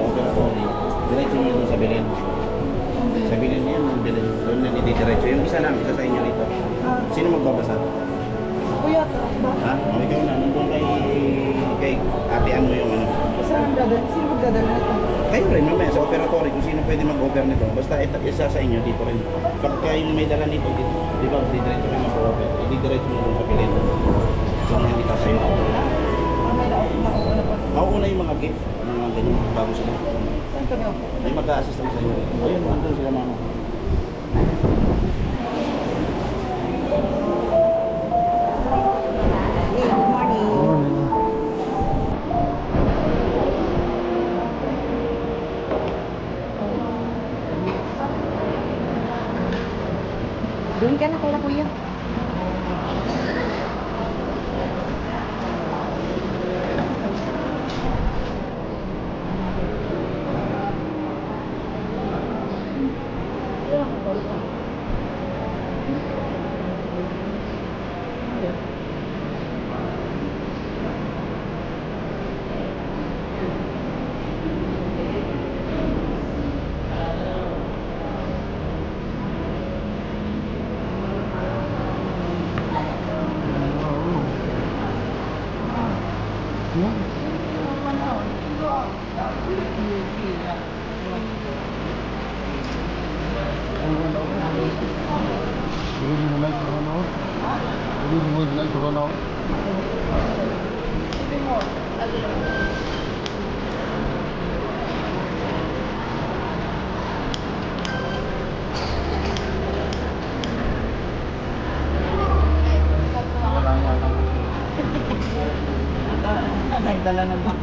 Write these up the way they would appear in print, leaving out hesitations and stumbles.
operatory, diretso nyo doon sa Belen. Sa Belen yan, doon na diretso. Yung isa lang, isa sa inyo rito. Sino magbabasa? Kuya, ha? O, ikaw na, nandun kay atean mo yung ano. saan dadal? Sino magdadala nito? Kayo rin, mamaya sa operatory, kung sino pwede mag-over nito. Basta isa sa inyo, dito rin. Pagka yung may dala nito, dito, di ba, diretso kayo mag-over. Diretso mo doon sa Belen. So, hindi tayo. Mauuna yung mga gift, mga ganyan, bago sila. Saan kami ako? May mag-a-assist lang sa inyo. Ayun, andun sila mama. Doon ka na kaya kuya. Nagdala na ba?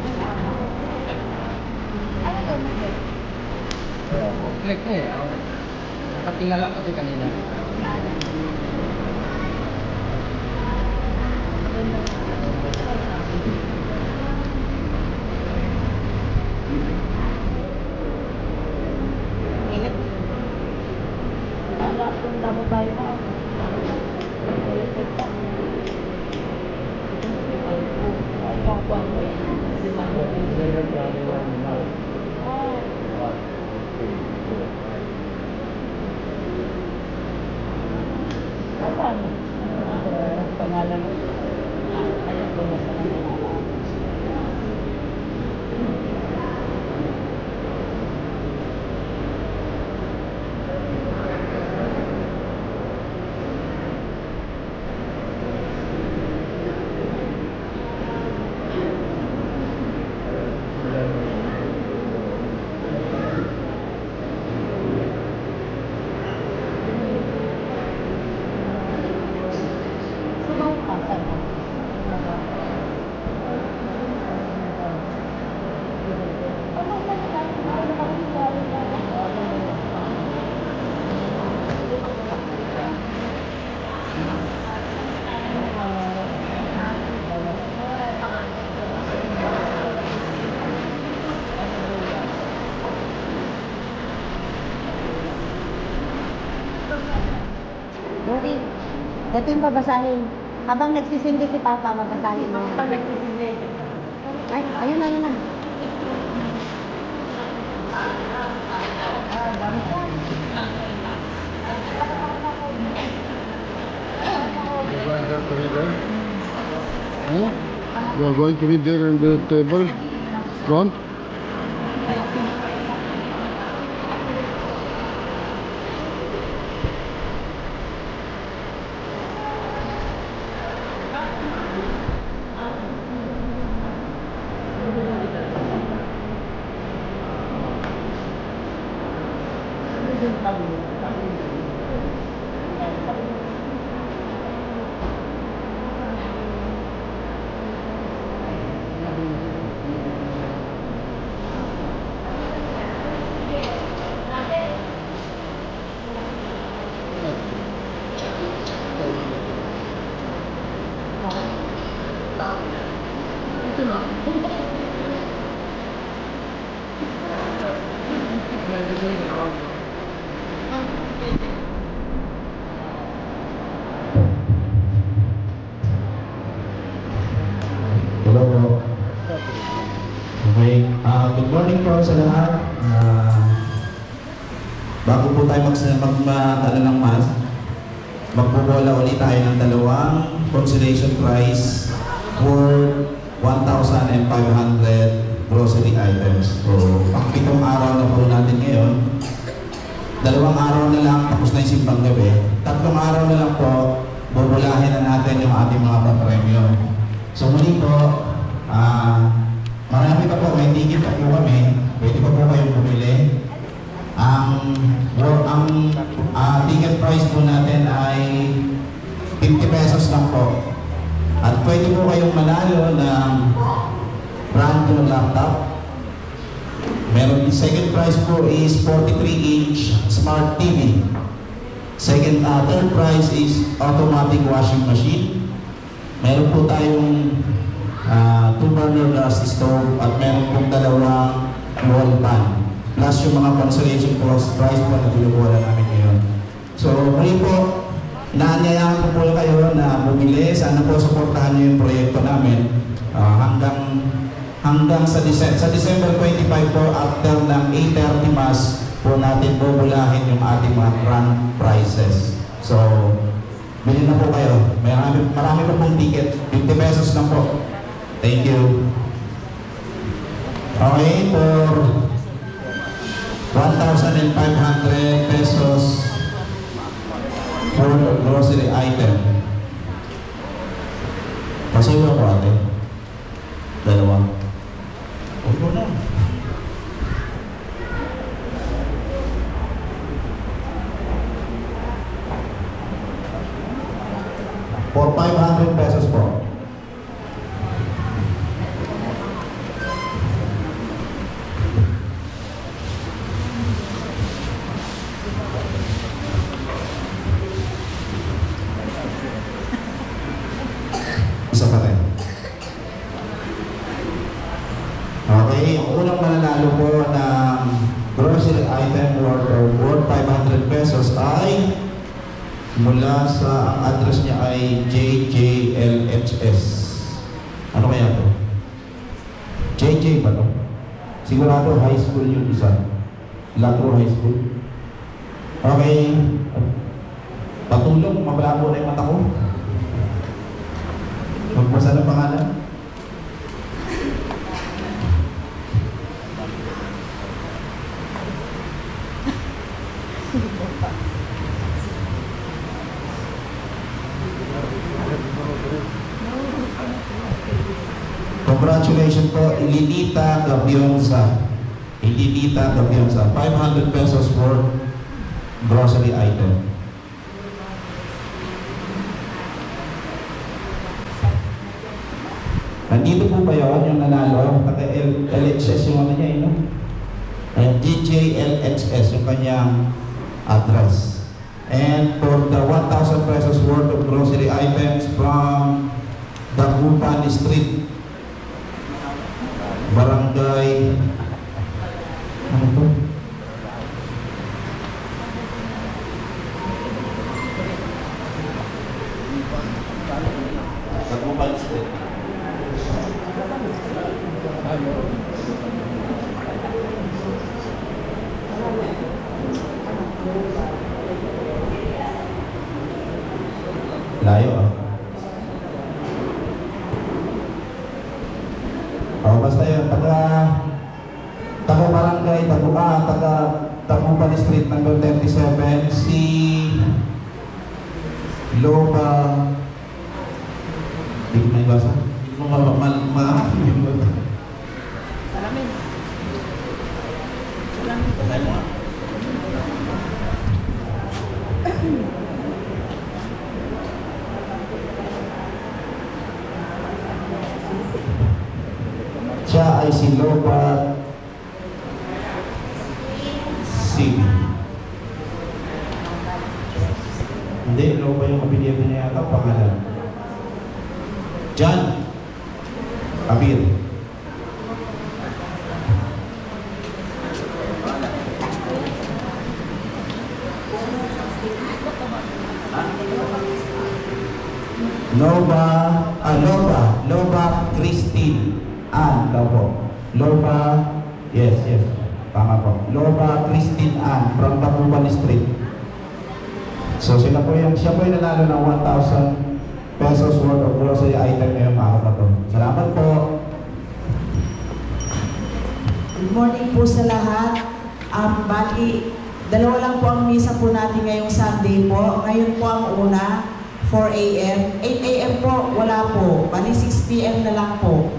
Ano to? Click na eh. Nakatingala kasi kanina. Ingat. Ala, kung damo tayo na. Pangalan mo. Ayan ko na sa kanila. Dory, ito yung babasahin. Habang nagsisindi si Papa, mabasahin mo. Habang nagsisindi. Ay, ayun na, ayun na. You are going to be there in the table, front. Wake up. Good morning po sa lahat. Bago po tayo ano ng mass, magbobola ulit tayo ng dalawang consolation prize for 1,500 grocery items. So, pang 7 araw na po natin ngayon. 2 araw na lang, tapos na yung simbang gabi. 3 araw na lang po, bubulahin na natin yung ating mga papremyo. So, muli po, marami pa po, may ticket pa po kami. Pwede pa po kayong bumili. Ang ticket price po natin ay 50 pesos lang po. At pwede po kayong manalo ng brand new laptop. Meron yung second prize po is 43-inch smart TV. Third prize is automatic washing machine. Meron po tayong 2-burner gas stove at meron pong 2 wall pan. Plus yung mga consolation prize po na binubuhala namin ngayon. So, muli po, naanyayahan po kayo na bumili. Sana po suportahan niyo yung proyekto namin hanggang sa December 25 po, after ng 8:30 mass po natin bubulahin yung ating mga grand prizes. So, bili na po kayo. Marami po pong ticket. 50 pesos lang po. Thank you. Okay, for 1,500 pesos for the grocery item. Pasuyo ko ate. 2. Huwag mo na. For 500 pesos po. Isa pa rin. Okay, ang unang mananalo po ng grocery item worth 500 pesos ay mula sa, ang address niya ay JJLHS. Ano kaya to? JJ ba to? Sigurado high school yung isa. Lagro High School. Okay. Patulong, mabalabo na yung mata ko. Magbasa ng pangalan. Congratulations po, Ilinita Gabionza. Ilinita Gabionza. 500 pesos worth grocery item. Nandito po ba yun yung nanalo? LHS yung ano niya, no? JJLHS yung kanyang address. And for the 1,000 pesos worth of grocery items from Dagupan Street, Barangay, ano to? Dagupan Street. Layo ah. Basta yun, taga barangay, Dagupan Street number 37, si Loba, hindi ko na ibasa. Hindi ko Salamin. siya ay si Loba Sig. Hindi, Loba yung kapilya niya yata, pangalan. John Abir. Loba Christine Ann daw po. Loba Yes, yes. Tama po. Loba Christine Ann from Tapuban Street. So siya po yung nanalo ng 1,000 pesos worth of grocery item ngayong araw na to. Salamat po. Good morning po sa lahat. Bali, dalawa lang po ang misa po natin ngayong Sunday po. Ngayon po ang una, 4 a.m. 8 a.m. po, wala po. Bali, 6 p.m. na lang po.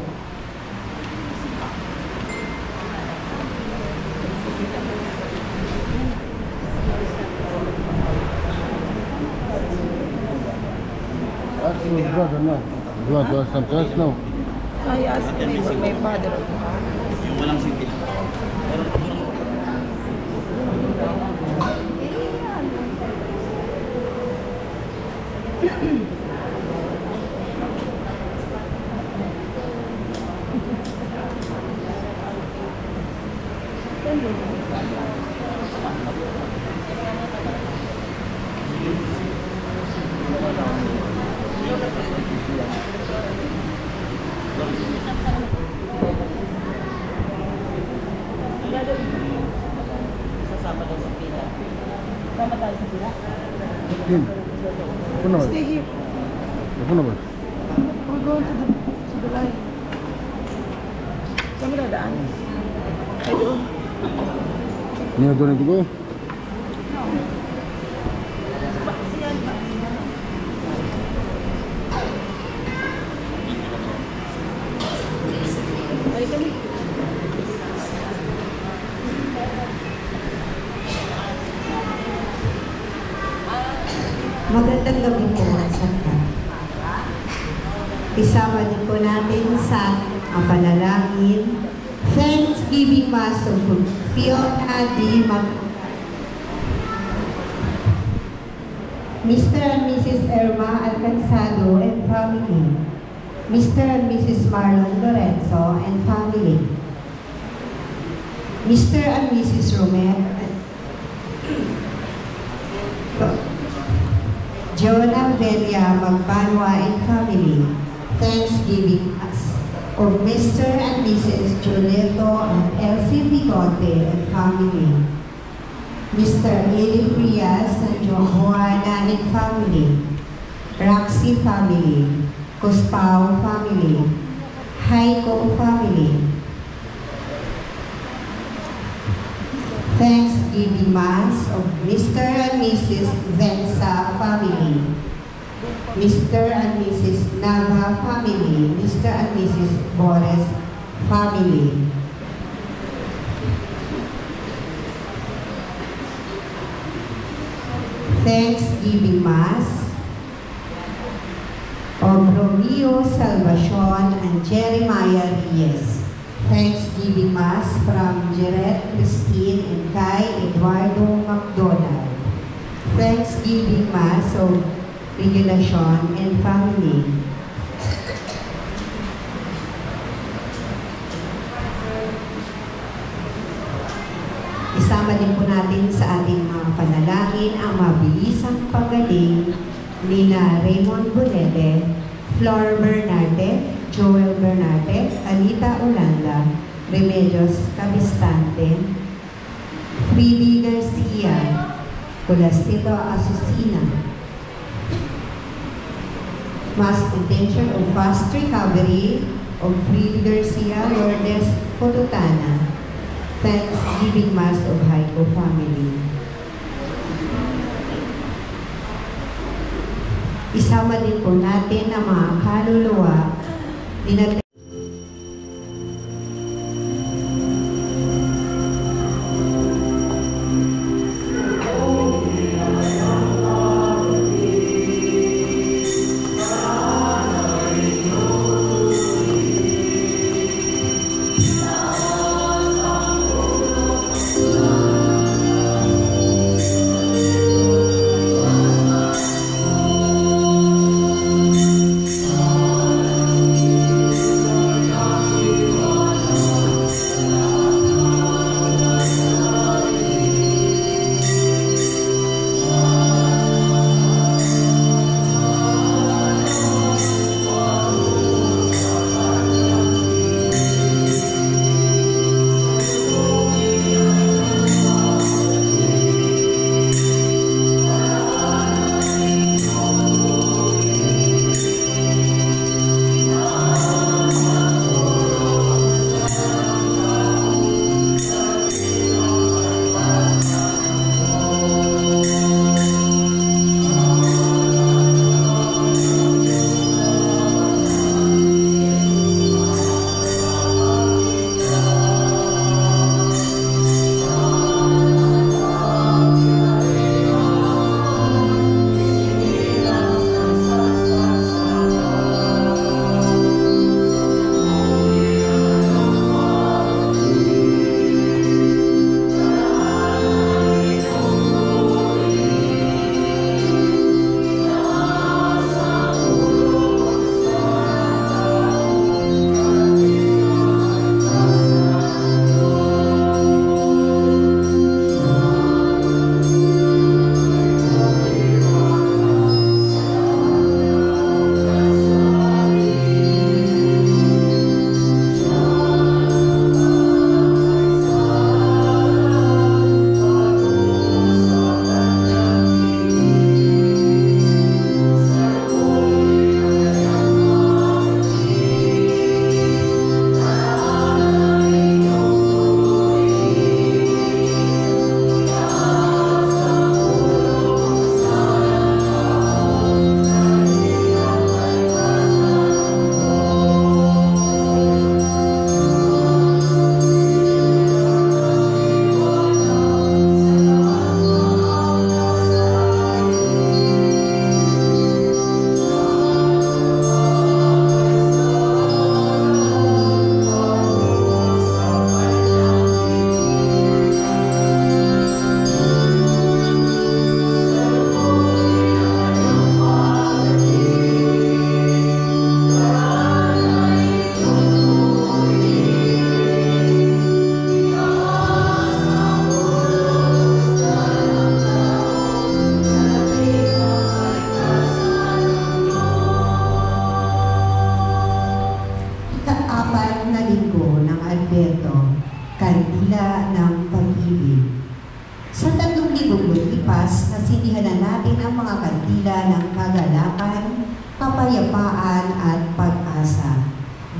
Ask your brother now. You want to ask something else now? I asked my father. Yung walang singkit. Tim, ako naman. Stay here. Ako naman. We're going to the line. Saan mo dadaan? Ay, doon. You're going to go? Balik kami. Magandang gabi po sa lahat. Isama niyo po natin sa panalangin. Thanksgiving Mass of Fiona D. Mr. and Mrs. Irma Alcanzado and family. Mr. and Mrs. Marlon Lorenzo and family. Mr. and Mrs. Romero. Jonah Velia Magbanwa and family. Thanksgiving Mass of Mr. and Mrs. Julieto and Elsie Bigote and family. Mr. Eli Frias and Johanna and family. Roxy family. Cospao family. Heiko family. Thanksgiving Mass of Mr. and Mrs. Vensa family. Mr. and Mrs. Nava family. Mr. and Mrs. Boris family. Thanksgiving Mass of Romeo Salvacion and Jeremiah Reyes. Thanksgiving Mass from Jerette Christine and Kai Eduardo McDonald. Thanksgiving Mass of Regulacion and family. Isama din po natin sa ating mga panalangin ang mabilisang pagaling ni Raymond Bonete, Flor Bernarte, Joel Bernarte, Anita Olanda, Remedios Cabistante, Freddy Garcia, Colastito Asusina. Mass intention of fast recovery of Freddy Garcia, Lourdes Cotutana. Thanksgiving Mass of Heiko family. Isama din po natin ang mga kaluluwa ni Sa 3,000 lumipas, nasindihan na natin ang mga kandila ng kagalakan, kapayapaan at pag-asa.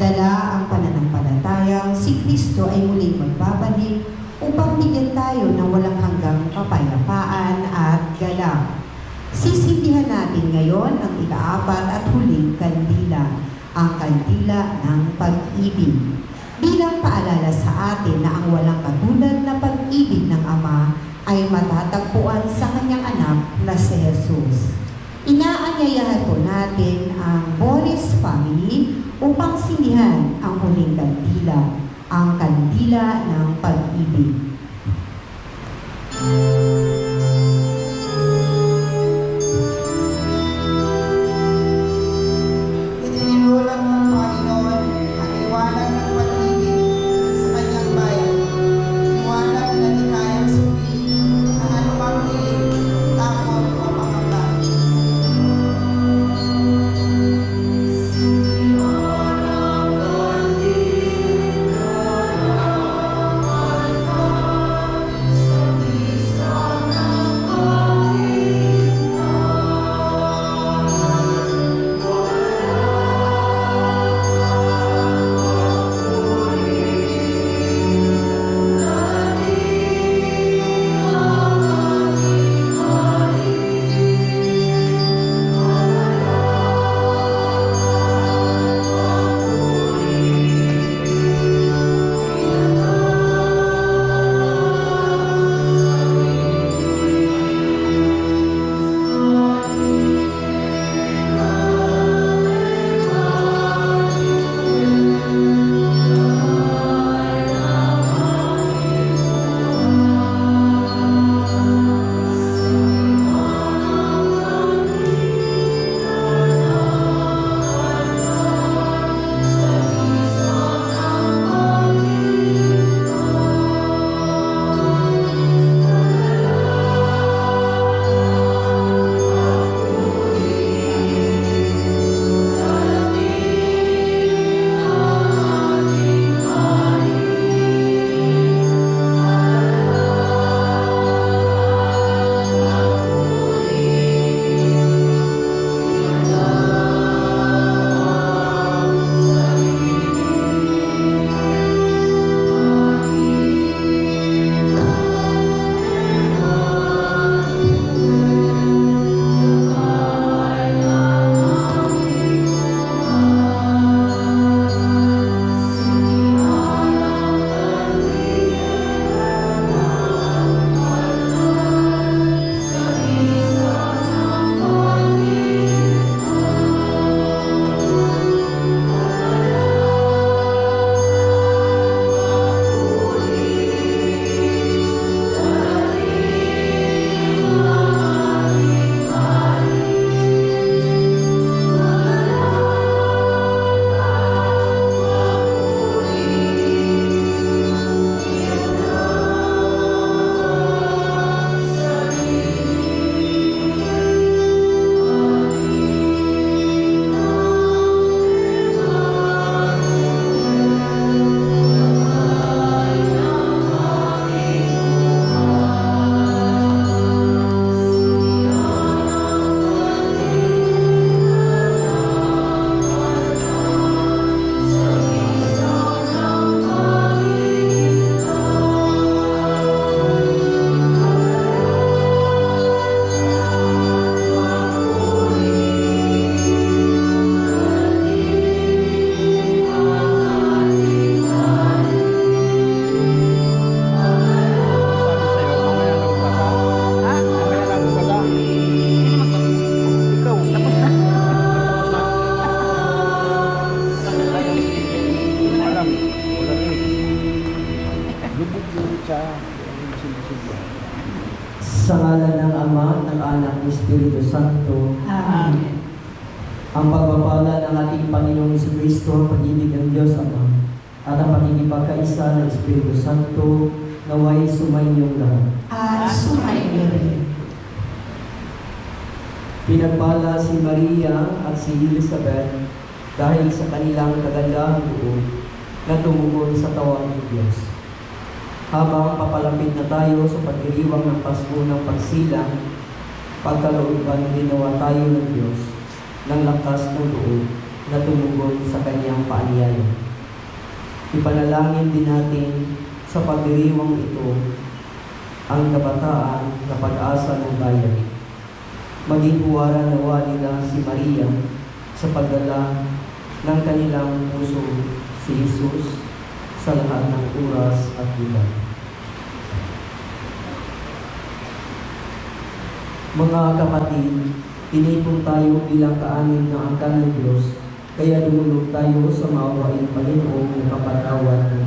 Dala ang pananampalatayang si Kristo ay muling magbabalik upang bigyan tayo ng walang hanggang kapayapaan at galak. Sisindihan natin ngayon ang ika-4 at huling kandila, ang kandila ng pag-ibig. Bilang paalala sa atin na ang walang katulad na pag-ibig ng Ama ay matatagpuan sa kanyang anak na si Jesus. Inaanyayahan po natin ang Boris family upang sindihan ang huling kandila, ang kandila ng pag-ibig. Itininulang ng Panginoon ang iwanan ng pag-ibig sa kanyang bayan. Iwanan na di kayang sumpihin ang anumang hiling, takot o pangamba. Sa ngalan ng Ama, ng Anak, ng Espiritu Santo. Amen. Ang pagpapala ng ating Panginoong Jesucristo, ang pag-ibig ng Diyos Ama, at ang pagkikipagkaisa ng Espiritu Santo, naway sumayinyong lahat. At sumayin rin. Pinagpala si Maria at si Elizabeth dahil sa kanilang kagandahang loob na tumugon sa tawag ng Diyos. Habang papalapit na tayo sa pagdiriwang ng Pasko ng Pagsilang, pagkalooban ginawa tayo ng Diyos ng lakas ng loob na tumugon sa kanyang paanyaya. Ipanalangin din natin sa pagdiriwang ito ang kabataan na pag-asa ng bayan. Maging huwaran nawa nila si Maria sa pagdala ng kanilang puso si Jesus sa lahat ng oras at lugar. Mga kapatid, tinipon tayo bilang kaanin ng angkan ng Diyos, kaya dumulog tayo sa maawaing Panginoong na kapatawad ng